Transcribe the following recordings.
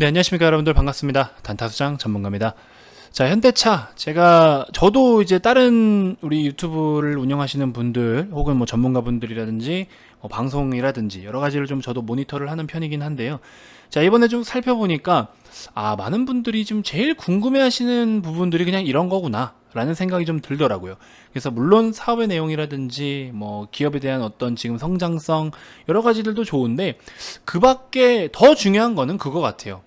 네, 안녕하십니까 여러분들, 반갑습니다. 단타수장 전문가입니다. 자, 현대차, 저도 이제 다른 우리 유튜브를 운영하시는 분들 혹은 뭐 전문가분들이라든지 뭐 방송이라든지 여러 가지를 좀 저도 모니터를 하는 편이긴 한데요. 자, 이번에 좀 살펴보니까 많은 분들이 좀 제일 궁금해하시는 부분들이 그냥 이런 거구나 라는 생각이 좀 들더라고요. 그래서 물론 사업의 내용이라든지 뭐 기업에 대한 어떤 지금 성장성 여러 가지들도 좋은데, 그 밖에 더 중요한 거는 그거 같아요.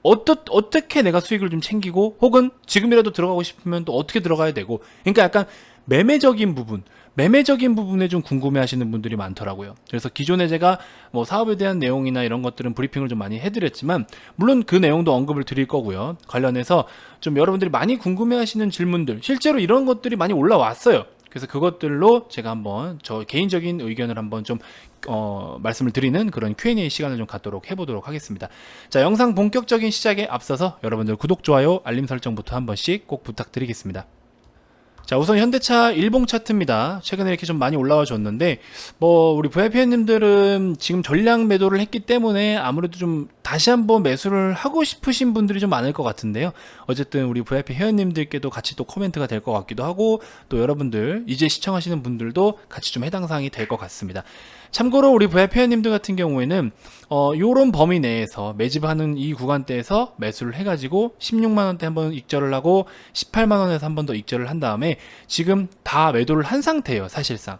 어떻게 내가 수익을 좀 챙기고, 혹은 지금이라도 들어가고 싶으면 또 어떻게 들어가야 되고, 그러니까 약간 매매적인 부분에 좀 궁금해 하시는 분들이 많더라고요. 그래서 기존에 제가 뭐 사업에 대한 내용이나 이런 것들은 브리핑을 좀 많이 해드렸지만, 물론 그 내용도 언급을 드릴 거고요. 관련해서 좀 여러분들이 많이 궁금해 하시는 질문들, 실제로 이런 것들이 많이 올라왔어요. 그래서 그것들로 제가 한번 저 개인적인 의견을 한번 좀 말씀을 드리는 그런 Q&A 시간을 좀 갖도록 해보도록 하겠습니다. 자, 영상 본격적인 시작에 앞서서 여러분들 구독, 좋아요, 알림 설정부터 한 번씩 꼭 부탁드리겠습니다. 자, 우선 현대차 일봉 차트입니다. 최근에 이렇게 좀 많이 올라와 줬는데, 뭐 우리 VIP님들은 지금 전량 매도를 했기 때문에 아무래도 좀 다시 한번 매수를 하고 싶으신 분들이 좀 많을 것 같은데요. 어쨌든 우리 VIP 회원님들께도 같이 또 코멘트가 될 것 같기도 하고, 또 여러분들 이제 시청하시는 분들도 같이 좀 해당 사항이 될 것 같습니다. 참고로 우리 VIP 회원님들 같은 경우에는 요런 범위 내에서 매집하는 이 구간대에서 매수를 해가지고 16만원대 한번 익절을 하고 18만원에서 한 번 더 익절을 한 다음에 지금 다 매도를 한 상태예요, 사실상.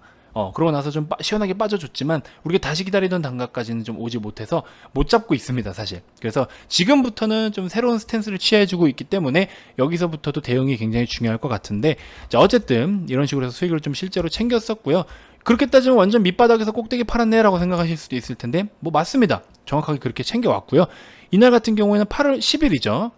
그러고 나서 좀 시원하게 빠져줬지만 우리가 다시 기다리던 단가까지는 좀 오지 못해서 못 잡고 있습니다, 사실. 그래서 지금부터는 좀 새로운 스탠스를 취해주고 있기 때문에 여기서부터도 대응이 굉장히 중요할 것 같은데, 자, 어쨌든 이런 식으로 해서 수익을 좀 실제로 챙겼었고요. 그렇게 따지면 완전 밑바닥에서 꼭대기 팔았네 라고 생각하실 수도 있을 텐데, 뭐 맞습니다. 정확하게 그렇게 챙겨왔고요. 이날 같은 경우에는 8월 10일이죠.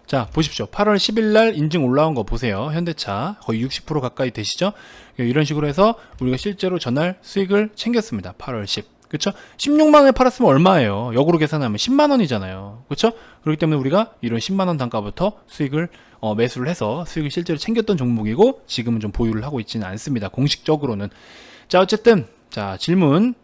자, 보십시오. 8월 10일 날 인증 올라온 거 보세요. 현대차 거의 60% 가까이 되시죠? 이런 식으로 해서 우리가 실제로 전날 수익을 챙겼습니다. 8월 10. 그쵸? 16만원에 팔았으면 얼마예요? 역으로 계산하면 10만원이잖아요. 그쵸? 그렇기 때문에 우리가 이런 10만원 단가부터 수익을 매수를 해서 수익을 실제로 챙겼던 종목이고, 지금은 좀 보유를 하고 있지는 않습니다, 공식적으로는. 자, 어쨌든 자, 질문.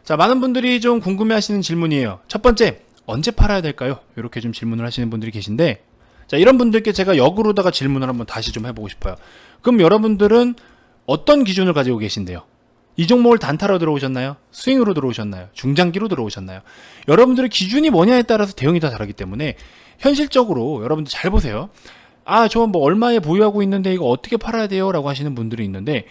자, 많은 분들이 좀 궁금해 하시는 질문이에요. 첫 번째, 언제 팔아야 될까요? 이렇게 좀 질문을 하시는 분들이 계신데, 자, 이런 분들께 제가 역으로다가 질문을 한번 다시 좀 해보고 싶어요. 그럼 여러분들은 어떤 기준을 가지고 계신데요? 이 종목을 단타로 들어오셨나요? 스윙으로 들어오셨나요? 중장기로 들어오셨나요? 여러분들의 기준이 뭐냐에 따라서 대응이 다 다르기 때문에, 현실적으로 여러분들 잘 보세요. 저 뭐 얼마에 보유하고 있는데 이거 어떻게 팔아야 돼요? 라고 하시는 분들이 있는데,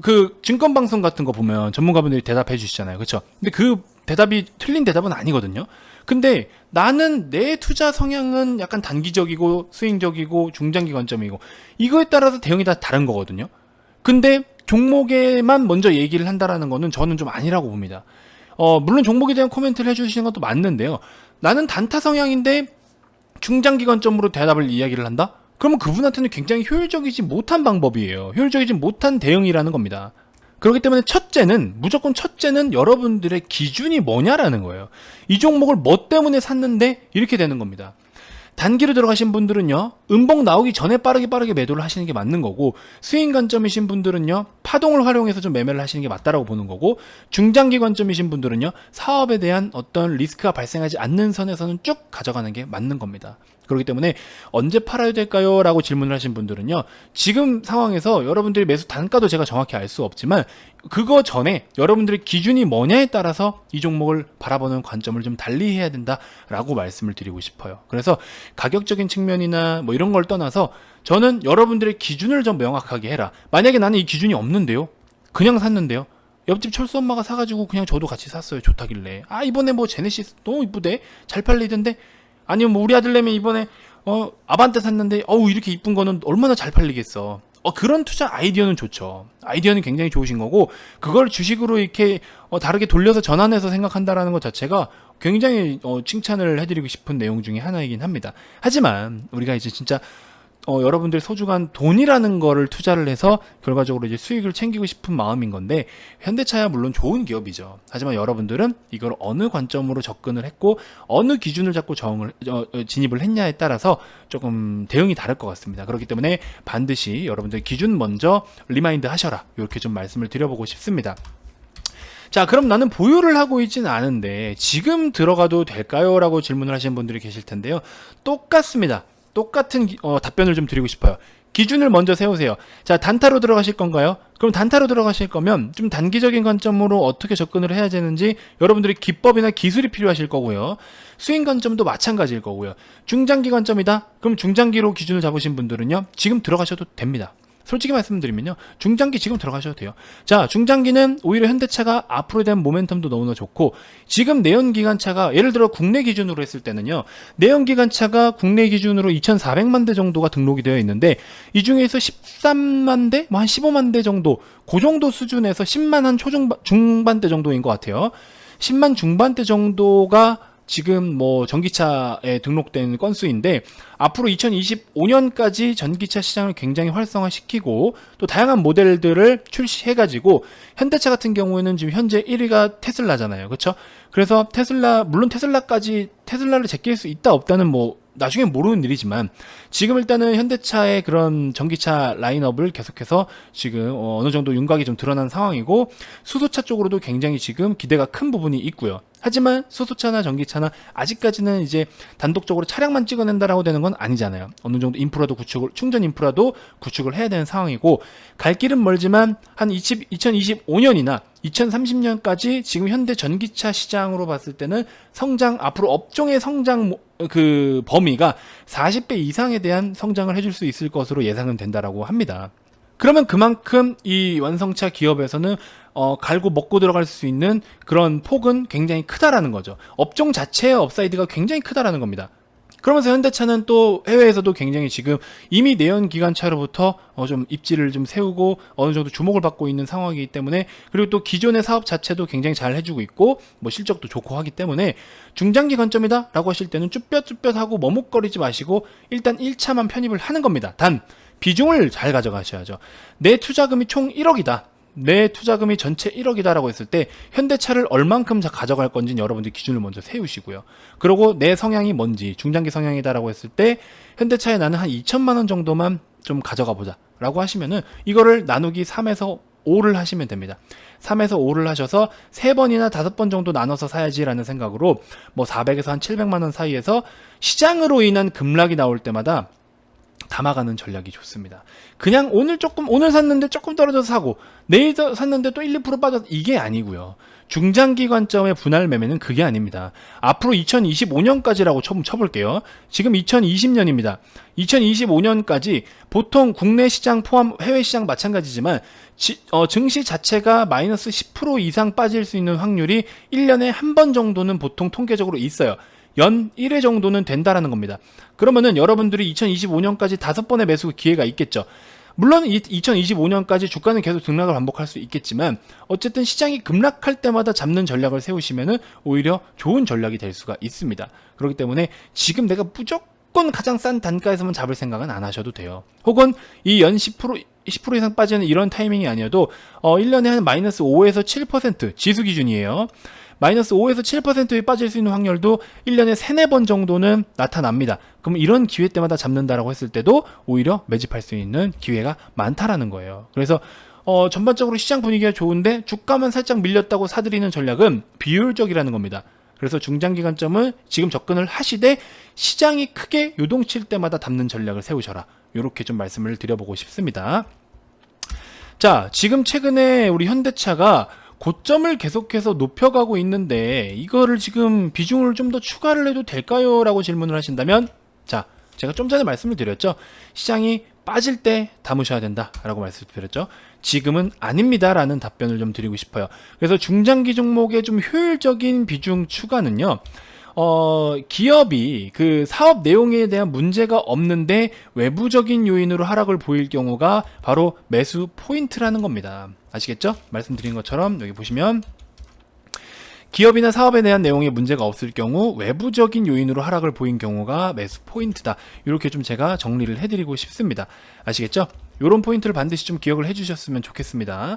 그 증권방송 같은 거 보면 전문가분들이 대답해 주시잖아요. 그렇죠? 근데 그 대답이 틀린 대답은 아니거든요. 근데 나는 내 투자 성향은 약간 단기적이고 스윙적이고 중장기 관점이고, 이거에 따라서 대응이 다 다른 거거든요. 근데 종목에만 먼저 얘기를 한다라는 거는 저는 좀 아니라고 봅니다. 물론 종목에 대한 코멘트를 해주시는 것도 맞는데요. 나는 단타 성향인데 중장기 관점으로 대답을 이야기를 한다? 그러면 그분한테는 굉장히 효율적이지 못한 방법이에요. 효율적이지 못한 대응이라는 겁니다. 그렇기 때문에 무조건 첫째는 여러분들의 기준이 뭐냐라는 거예요. 이 종목을 뭐 때문에 샀는데 이렇게 되는 겁니다. 단기로 들어가신 분들은요, 음봉 나오기 전에 빠르게 매도를 하시는 게 맞는 거고, 스윙 관점이신 분들은요, 파동을 활용해서 좀 매매를 하시는 게 맞다라고 보는 거고, 중장기 관점이신 분들은요, 사업에 대한 어떤 리스크가 발생하지 않는 선에서는 쭉 가져가는 게 맞는 겁니다. 그렇기 때문에 언제 팔아야 될까요? 라고 질문을 하신 분들은요, 지금 상황에서 여러분들이 매수 단가도 제가 정확히 알 수 없지만, 그거 전에 여러분들의 기준이 뭐냐에 따라서 이 종목을 바라보는 관점을 좀 달리 해야 된다라고 말씀을 드리고 싶어요. 그래서 가격적인 측면이나 뭐 이런 걸 떠나서 저는 여러분들의 기준을 좀 명확하게 해라. 만약에 나는 이 기준이 없는데요, 그냥 샀는데요, 옆집 철수 엄마가 사가지고 그냥 저도 같이 샀어요, 좋다길래. 이번에 뭐 제네시스 너무 이쁘대, 잘 팔리던데. 아니면 뭐 우리 아들내미 이번에 아반떼 샀는데 이렇게 이쁜 거는 얼마나 잘 팔리겠어. 그런 투자 아이디어는 좋죠. 아이디어는 굉장히 좋으신 거고, 그걸 주식으로 이렇게 다르게 돌려서 전환해서 생각한다라는 것 자체가 굉장히 칭찬을 해드리고 싶은 내용 중에 하나이긴 합니다. 하지만 우리가 이제 진짜 여러분들 소중한 돈이라는 거를 투자를 해서 결과적으로 이제 수익을 챙기고 싶은 마음인 건데, 현대차야 물론 좋은 기업이죠. 하지만 여러분들은 이걸 어느 관점으로 접근을 했고 어느 기준을 잡고 진입을 했냐에 따라서 조금 대응이 다를 것 같습니다. 그렇기 때문에 반드시 여러분들 기준 먼저 리마인드 하셔라, 이렇게 좀 말씀을 드려보고 싶습니다. 자, 그럼 나는 보유를 하고 있지는 않은데 지금 들어가도 될까요? 라고 질문을 하시는 분들이 계실 텐데요. 똑같습니다. 똑같은 답변을 좀 드리고 싶어요. 기준을 먼저 세우세요. 자, 단타로 들어가실 건가요? 그럼 단타로 들어가실 거면 좀 단기적인 관점으로 어떻게 접근을 해야 되는지 여러분들이 기법이나 기술이 필요하실 거고요. 스윙 관점도 마찬가지일 거고요. 중장기 관점이다? 그럼 중장기로 기준을 잡으신 분들은요, 지금 들어가셔도 됩니다. 솔직히 말씀드리면요, 중장기 지금 들어가셔도 돼요. 자, 중장기는 오히려 현대차가 앞으로에 대한 모멘텀도 너무나 좋고, 지금 내연기관차가 예를 들어 국내 기준으로 했을 때는요, 내연기관차가 국내 기준으로 2,400만 대 정도가 등록이 되어 있는데, 이 중에서 13만 대, 뭐 한 15만 대 정도, 그 정도 수준에서 10만 한 중반대 정도인 것 같아요. 10만 중반대 정도가 지금 뭐 전기차에 등록된 건수인데, 앞으로 2025년까지 전기차 시장을 굉장히 활성화시키고 또 다양한 모델들을 출시해가지고, 현대차 같은 경우에는 지금 현재 1위가 테슬라잖아요. 그렇죠? 그래서 물론 테슬라를 제낄 수 있다 없다는 뭐 나중에 모르는 일이지만, 지금 일단은 현대차의 그런 전기차 라인업을 계속해서 지금 어느 정도 윤곽이 좀 드러난 상황이고, 수소차 쪽으로도 굉장히 지금 기대가 큰 부분이 있고요. 하지만 수소차나 전기차나 아직까지는 이제 단독적으로 차량만 찍어낸다라고 되는 건 아니잖아요. 어느 정도 충전 인프라도 구축을 해야 되는 상황이고, 갈 길은 멀지만 한 2025년이나 2030년까지 지금 현대 전기차 시장으로 봤을 때는 앞으로 업종의 성장 그 범위가 40배 이상에 대한 성장을 해줄 수 있을 것으로 예상은 된다라고 합니다. 그러면 그만큼 이 완성차 기업에서는 갈고 먹고 들어갈 수 있는 그런 폭은 굉장히 크다라는 거죠. 업종 자체의 업사이드가 굉장히 크다라는 겁니다. 그러면서 현대차는 또 해외에서도 굉장히 지금 이미 내연기관차로부터 좀 입지를 좀 세우고 어느 정도 주목을 받고 있는 상황이기 때문에, 그리고 또 기존의 사업 자체도 굉장히 잘 해주고 있고 뭐 실적도 좋고 하기 때문에, 중장기 관점이다 라고 하실 때는 쭈뼛쭈뼛하고 머뭇거리지 마시고 일단 1차만 편입을 하는 겁니다. 단 비중을 잘 가져가셔야죠. 내 투자금이 총 1억이다. 내 투자금이 전체 1억이다라고 했을 때 현대차를 얼만큼 가져갈 건지는 여러분들이 기준을 먼저 세우시고요. 그리고 내 성향이 뭔지, 중장기 성향이다라고 했을 때 현대차에 나는 한 2천만 원 정도만 좀 가져가 보자 라고 하시면은, 이거를 나누기 3에서 5를 하시면 됩니다. 3에서 5를 하셔서 3번이나 5번 정도 나눠서 사야지라는 생각으로 뭐 400에서 한 700만 원 사이에서 시장으로 인한 급락이 나올 때마다 담아가는 전략이 좋습니다. 그냥 오늘 샀는데 조금 떨어져서 사고, 내일 샀는데 또 1, 2% 빠져서, 이게 아니고요. 중장기 관점의 분할 매매는 그게 아닙니다. 앞으로 2025년까지라고 쳐볼게요. 지금 2020년입니다. 2025년까지 보통 국내 시장 포함 해외 시장 마찬가지지만 증시 자체가 마이너스 10% 이상 빠질 수 있는 확률이 1년에 한 번 정도는 보통 통계적으로 있어요. 연 1회 정도는 된다라는 겁니다. 그러면은 여러분들이 2025년까지 5번의 매수 기회가 있겠죠. 물론 2025년까지 주가는 계속 등락을 반복할 수 있겠지만, 어쨌든 시장이 급락할 때마다 잡는 전략을 세우시면은 오히려 좋은 전략이 될 수가 있습니다. 그렇기 때문에 지금 내가 무조건 가장 싼 단가에서만 잡을 생각은 안 하셔도 돼요. 혹은 이 연 10% 이상 빠지는 이런 타이밍이 아니어도 1년에 한 마이너스 5에서 7% 지수 기준이에요. 마이너스 5에서 7%에 빠질 수 있는 확률도 1년에 3, 4번 정도는 나타납니다. 그럼 이런 기회 때마다 잡는다라고 했을 때도 오히려 매집할 수 있는 기회가 많다라는 거예요. 그래서 전반적으로 시장 분위기가 좋은데 주가만 살짝 밀렸다고 사들이는 전략은 비효율적이라는 겁니다. 그래서 중장기 관점을 지금 접근을 하시되, 시장이 크게 요동칠 때마다 담는 전략을 세우셔라. 이렇게 좀 말씀을 드려보고 싶습니다. 자, 지금 최근에 우리 현대차가 고점을 계속해서 높여가고 있는데, 이거를 지금 비중을 좀 더 추가를 해도 될까요? 라고 질문을 하신다면, 자, 제가 좀 전에 말씀을 드렸죠. 시장이 빠질 때 담으셔야 된다 라고 말씀드렸죠. 지금은 아닙니다 라는 답변을 좀 드리고 싶어요. 그래서 중장기 종목의 좀 효율적인 비중 추가는요, 기업이 그 사업 내용에 대한 문제가 없는데 외부적인 요인으로 하락을 보일 경우가 바로 매수 포인트라는 겁니다. 아시겠죠? 말씀드린 것처럼 여기 보시면 기업이나 사업에 대한 내용에 문제가 없을 경우 외부적인 요인으로 하락을 보인 경우가 매수 포인트다. 이렇게 좀 제가 정리를 해드리고 싶습니다. 아시겠죠? 이런 포인트를 반드시 좀 기억을 해주셨으면 좋겠습니다.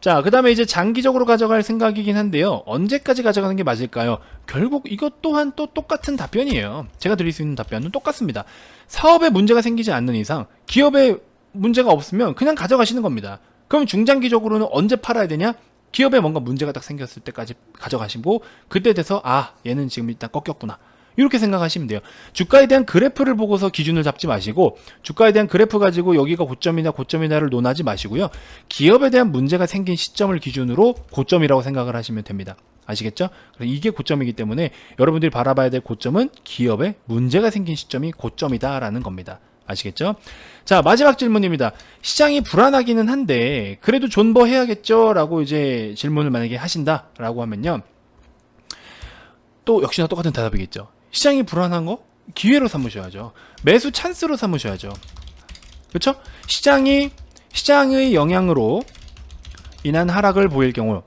자, 그 다음에 이제 장기적으로 가져갈 생각이긴 한데요. 언제까지 가져가는 게 맞을까요? 결국 이것 또한 또 똑같은 답변이에요. 제가 드릴 수 있는 답변은 똑같습니다. 사업에 문제가 생기지 않는 이상, 기업에 문제가 없으면 그냥 가져가시는 겁니다. 그럼 중장기적으로는 언제 팔아야 되냐? 기업에 뭔가 문제가 딱 생겼을 때까지 가져가시고 그때 돼서 얘는 지금 일단 꺾였구나. 이렇게 생각하시면 돼요. 주가에 대한 그래프를 보고서 기준을 잡지 마시고 주가에 대한 그래프 가지고 여기가 고점이다를 논하지 마시고요. 기업에 대한 문제가 생긴 시점을 기준으로 고점이라고 생각을 하시면 됩니다. 아시겠죠? 그래서 이게 고점이기 때문에 여러분들이 바라봐야 될 고점은 기업에 문제가 생긴 시점이 고점이다라는 겁니다. 아시겠죠? 자, 마지막 질문입니다. 시장이 불안하기는 한데 그래도 존버해야겠죠? 라고 이제 질문을 만약에 하신다라고 하면요. 또 역시나 똑같은 대답이겠죠. 시장이 불안한 거 기회로 삼으셔야죠. 매수 찬스로 삼으셔야죠. 그렇죠? 시장의 영향으로 인한 하락을 보일 경우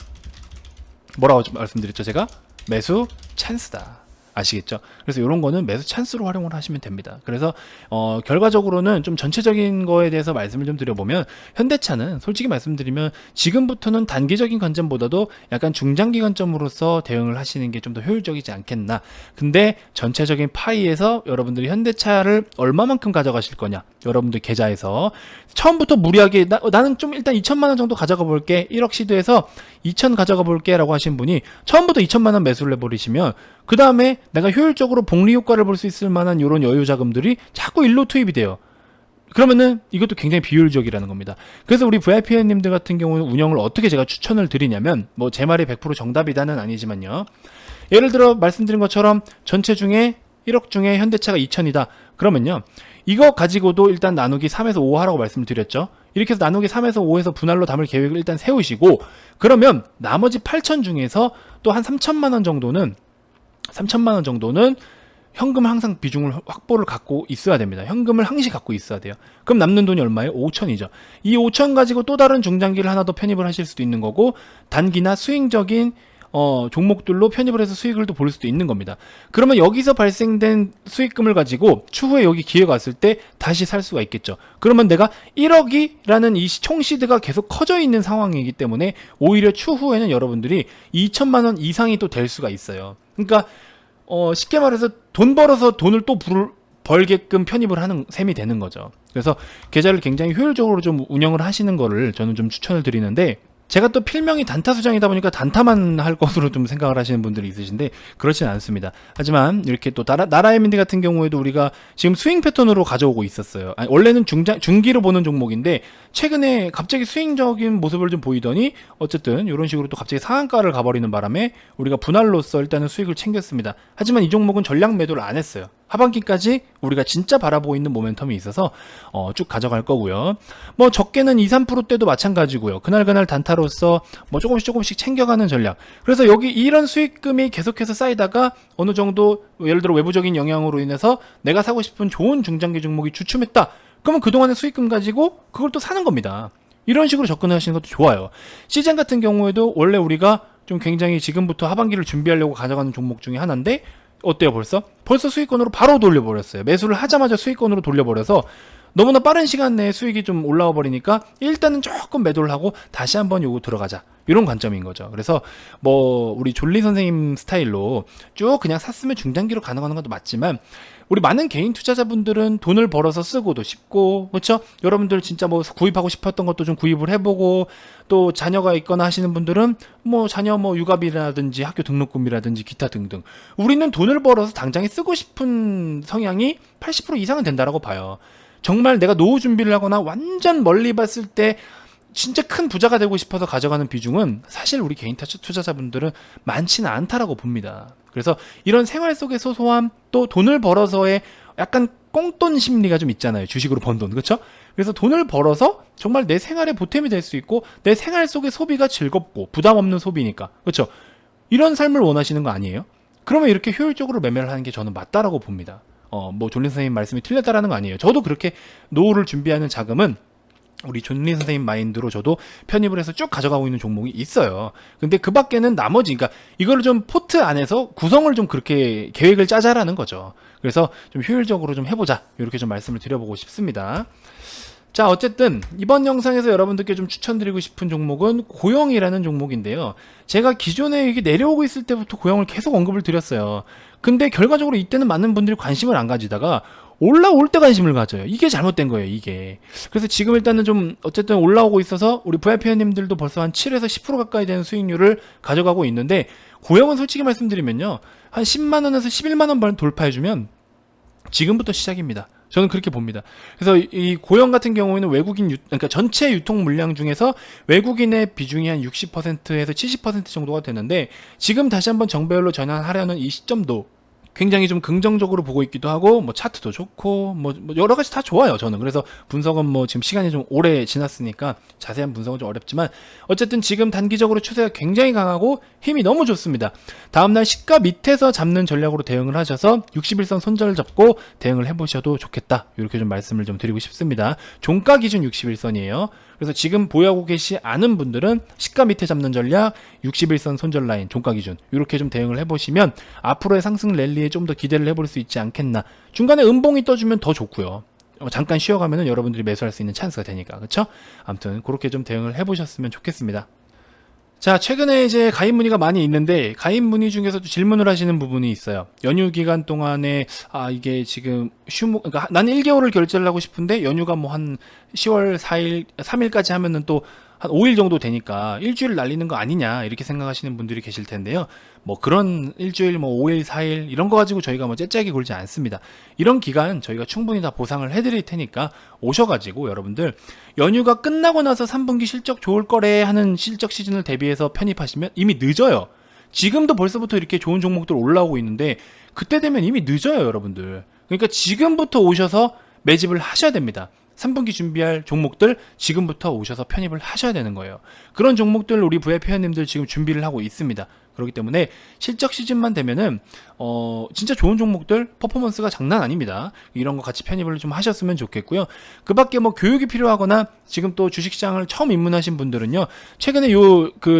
뭐라고 말씀드렸죠? 제가 매수 찬스다. 아시겠죠? 그래서 이런 거는 매수 찬스로 활용을 하시면 됩니다. 그래서 결과적으로는 좀 전체적인 거에 대해서 말씀을 좀 드려보면 현대차는 솔직히 말씀드리면 지금부터는 단기적인 관점보다도 약간 중장기 관점으로서 대응을 하시는 게 좀 더 효율적이지 않겠나. 근데 전체적인 파이에서 여러분들이 현대차를 얼마만큼 가져가실 거냐, 여러분들 계좌에서 처음부터 무리하게 나는 좀 일단 2천만 원 정도 가져가 볼게, 1억 시도해서 2천 가져가 볼게 라고 하신 분이 처음부터 2천만 원 매수를 해버리시면 그 다음에 내가 효율적으로 복리 효과를 볼 수 있을 만한 이런 여유 자금들이 자꾸 일로 투입이 돼요. 그러면은 이것도 굉장히 비효율적이라는 겁니다. 그래서 우리 VIP님들 같은 경우는 운영을 어떻게 제가 추천을 드리냐면, 뭐 제 말이 100% 정답이다는 아니지만요. 예를 들어 말씀드린 것처럼 전체 중에 1억 중에 현대차가 2천이다. 그러면요. 이거 가지고도 일단 나누기 3에서 5 하라고 말씀을 드렸죠. 이렇게 해서 나누기 3에서 5에서 분할로 담을 계획을 일단 세우시고, 그러면 나머지 8천 중에서 또 한 3천만 원 정도는 현금 항상 비중을 확보를 갖고 있어야 됩니다. 현금을 항시 갖고 있어야 돼요. 그럼 남는 돈이 얼마예요? 5천이죠. 이 5천 가지고 또 다른 중장기를 하나 더 편입을 하실 수도 있는 거고, 단기나 스윙적인 종목들로 편입을 해서 수익을 또 볼 수도 있는 겁니다. 그러면 여기서 발생된 수익금을 가지고 추후에 여기 기회가 왔을 때 다시 살 수가 있겠죠. 그러면 내가 1억이라는 이 총 시드가 계속 커져 있는 상황이기 때문에 오히려 추후에는 여러분들이 2천만 원 이상이 또 될 수가 있어요. 그러니까 쉽게 말해서 돈 벌어서 돈을 또 벌게끔 편입을 하는 셈이 되는 거죠. 그래서 계좌를 굉장히 효율적으로 좀 운영을 하시는 거를 저는 좀 추천을 드리는데, 제가 또 필명이 단타 수장이다 보니까 단타만 할 것으로 좀 생각을 하시는 분들이 있으신데 그렇지는 않습니다. 하지만 이렇게 또 나라에민디 같은 경우에도 우리가 지금 스윙 패턴으로 가져오고 있었어요. 원래는 중기로 보는 종목인데 최근에 갑자기 스윙적인 모습을 좀 보이더니 어쨌든 이런 식으로 또 갑자기 상한가를 가버리는 바람에 우리가 분할로서 일단은 수익을 챙겼습니다. 하지만 이 종목은 전량 매도를 안 했어요. 하반기까지 우리가 진짜 바라보고 있는 모멘텀이 있어서 쭉 가져갈 거고요. 뭐 적게는 2~3%대도 마찬가지고요. 그날 단타로서 뭐 조금씩 챙겨가는 전략. 그래서 여기 이런 수익금이 계속해서 쌓이다가 어느 정도 예를 들어 외부적인 영향으로 인해서 내가 사고 싶은 좋은 중장기 종목이 주춤했다. 그러면 그동안의 수익금 가지고 그걸 또 사는 겁니다. 이런 식으로 접근을 하시는 것도 좋아요. 시장 같은 경우에도 원래 우리가 좀 굉장히 지금부터 하반기를 준비하려고 가져가는 종목 중에 하나인데 어때요? 벌써 수익권으로 바로 돌려버렸어요. 매수를 하자마자 수익권으로 돌려버려서 너무나 빠른 시간 내에 수익이 좀 올라와 버리니까 일단은 조금 매도를 하고 다시 한번 요거 들어가자, 이런 관점인 거죠. 그래서 뭐 우리 졸리 선생님 스타일로 쭉 그냥 샀으면 중장기로 가능한 것도 맞지만, 우리 많은 개인 투자자분들은 돈을 벌어서 쓰고도 싶고, 그렇죠? 여러분들 진짜 뭐 구입하고 싶었던 것도 좀 구입을 해보고, 또 자녀가 있거나 하시는 분들은 뭐 자녀 뭐 육아비라든지 학교 등록금이라든지 기타 등등, 우리는 돈을 벌어서 당장에 쓰고 싶은 성향이 80% 이상은 된다라고 봐요. 정말 내가 노후 준비를 하거나 완전 멀리 봤을 때 진짜 큰 부자가 되고 싶어서 가져가는 비중은 사실 우리 개인 투자자분들은 많지는 않다라고 봅니다. 그래서 이런 생활 속의 소소함, 또 돈을 벌어서의 약간 꽁돈 심리가 좀 있잖아요. 주식으로 번 돈, 그렇죠? 그래서 돈을 벌어서 정말 내 생활에 보탬이 될 수 있고 내 생활 속의 소비가 즐겁고 부담 없는 소비니까, 그렇죠? 이런 삶을 원하시는 거 아니에요? 그러면 이렇게 효율적으로 매매를 하는 게 저는 맞다라고 봅니다. 뭐 존리 선생님 말씀이 틀렸다라는 거 아니에요. 저도 그렇게 노후를 준비하는 자금은 우리 존리 선생님 마인드로 저도 편입을 해서 쭉 가져가고 있는 종목이 있어요. 근데 그 밖에는 나머지, 그러니까 이거를 좀 포트 안에서 구성을 좀 그렇게 계획을 짜자라는 거죠. 그래서 좀 효율적으로 좀 해보자, 이렇게 좀 말씀을 드려보고 싶습니다. 자, 어쨌든 이번 영상에서 여러분들께 좀 추천드리고 싶은 종목은 고영이라는 종목인데요. 제가 기존에 이게 내려오고 있을 때부터 고영을 계속 언급을 드렸어요. 근데 결과적으로 이때는 많은 분들이 관심을 안 가지다가 올라올 때 관심을 가져요. 이게 잘못된 거예요, 이게. 그래서 지금 일단은 좀 어쨌든 올라오고 있어서 우리 VIP 회원님들도 벌써 한 7에서 10% 가까이 되는 수익률을 가져가고 있는데, 고영은 솔직히 말씀드리면요, 한 10만원에서 11만원 돌파해주면 지금부터 시작입니다. 저는 그렇게 봅니다. 그래서 이 고영 같은 경우에는 그러니까 전체 유통 물량 중에서 외국인의 비중이 한 60%에서 70% 정도가 되는데, 지금 다시 한번 정배열로 전환하려는 이 시점도 굉장히 좀 긍정적으로 보고 있기도 하고, 뭐 차트도 좋고, 뭐 여러 가지 다 좋아요, 저는. 그래서 분석은 뭐 지금 시간이 좀 오래 지났으니까 자세한 분석은 좀 어렵지만, 어쨌든 지금 단기적으로 추세가 굉장히 강하고 힘이 너무 좋습니다. 다음날 시가 밑에서 잡는 전략으로 대응을 하셔서 61선 손절 잡고 대응을 해보셔도 좋겠다, 이렇게 좀 말씀을 좀 드리고 싶습니다. 종가 기준 61선이에요. 그래서 지금 보유하고 계시 않은 분들은 시가 밑에 잡는 전략, 61선 손절 라인, 종가 기준, 이렇게 좀 대응을 해보시면 앞으로의 상승 랠리에 좀 더 기대를 해볼 수 있지 않겠나. 중간에 음봉이 떠주면 더 좋고요. 잠깐 쉬어가면은 여러분들이 매수할 수 있는 찬스가 되니까, 그쵸? 아무튼 그렇게 좀 대응을 해보셨으면 좋겠습니다. 자, 최근에 이제 가입 문의가 많이 있는데, 가입 문의 중에서도 질문을 하시는 부분이 있어요. 연휴 기간 동안에 이게 지금 그러니까 나는 1개월을 결제를 하고 싶은데 연휴가 뭐 한 10월 4일, 3일까지 하면은 또 한 5일 정도 되니까 일주일 날리는 거 아니냐, 이렇게 생각하시는 분들이 계실 텐데요. 뭐 그런 일주일, 뭐 5일, 4일 이런 거 가지고 저희가 뭐 째째하게 굴지 않습니다. 이런 기간 저희가 충분히 다 보상을 해드릴 테니까 오셔가지고 여러분들 연휴가 끝나고 나서 3분기 실적 좋을 거래 하는 실적 시즌을 대비해서 편입하시면 이미 늦어요. 지금도 벌써부터 이렇게 좋은 종목들 올라오고 있는데 그때 되면 이미 늦어요, 여러분들. 그러니까 지금부터 오셔서 매집을 하셔야 됩니다. 3분기 준비할 종목들 지금부터 오셔서 편입을 하셔야 되는 거예요. 그런 종목들 우리 VIP 회원님들 지금 준비를 하고 있습니다. 그렇기 때문에 실적 시즌만 되면은 진짜 좋은 종목들 퍼포먼스가 장난 아닙니다. 이런 거 같이 편입을 좀 하셨으면 좋겠고요. 그 밖에 뭐 교육이 필요하거나 지금 또 주식시장을 처음 입문하신 분들은요, 최근에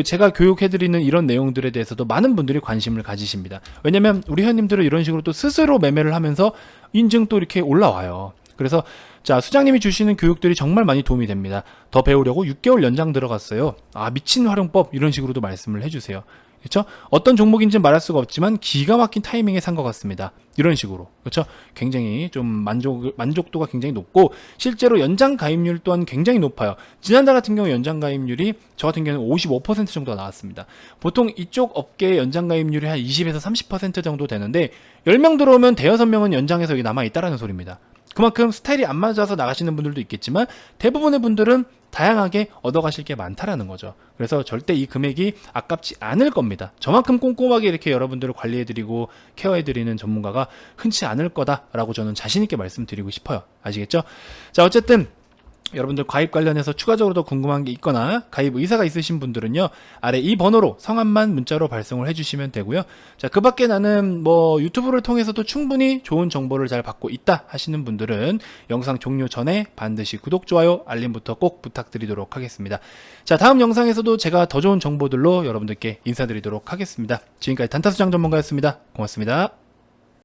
제가 교육해드리는 이런 내용들에 대해서도 많은 분들이 관심을 가지십니다. 왜냐면 우리 회원님들은 이런 식으로 또 스스로 매매를 하면서 인증 또 이렇게 올라와요. 그래서 자, 수장님이 주시는 교육들이 정말 많이 도움이 됩니다. 더 배우려고 6개월 연장 들어갔어요. 미친 활용법, 이런 식으로도 말씀을 해주세요. 그렇죠? 어떤 종목인지 말할 수가 없지만 기가 막힌 타이밍에 산 것 같습니다. 이런 식으로. 그렇죠? 굉장히 좀 만족도가 굉장히 높고, 실제로 연장 가입률 또한 굉장히 높아요. 지난달 같은 경우 연장 가입률이 저 같은 경우는 55% 정도가 나왔습니다. 보통 이쪽 업계의 연장 가입률이 한 20에서 30% 정도 되는데 10명 들어오면 대여섯 명은 연장해서 여기 남아있다라는 소리입니다. 그만큼 스타일이 안 맞아서 나가시는 분들도 있겠지만 대부분의 분들은 다양하게 얻어가실 게 많다라는 거죠. 그래서 절대 이 금액이 아깝지 않을 겁니다. 저만큼 꼼꼼하게 이렇게 여러분들을 관리해드리고 케어해드리는 전문가가 흔치 않을 거다라고 저는 자신있게 말씀드리고 싶어요. 아시겠죠? 자, 어쨌든 여러분들 가입 관련해서 추가적으로 더 궁금한 게 있거나 가입 의사가 있으신 분들은요, 아래 이 번호로 성함만 문자로 발송을 해주시면 되고요. 자, 그 밖에 나는 뭐 유튜브를 통해서도 충분히 좋은 정보를 잘 받고 있다 하시는 분들은 영상 종료 전에 반드시 구독, 좋아요, 알림부터 꼭 부탁드리도록 하겠습니다. 자, 다음 영상에서도 제가 더 좋은 정보들로 여러분들께 인사드리도록 하겠습니다. 지금까지 단타수장 전문가였습니다. 고맙습니다.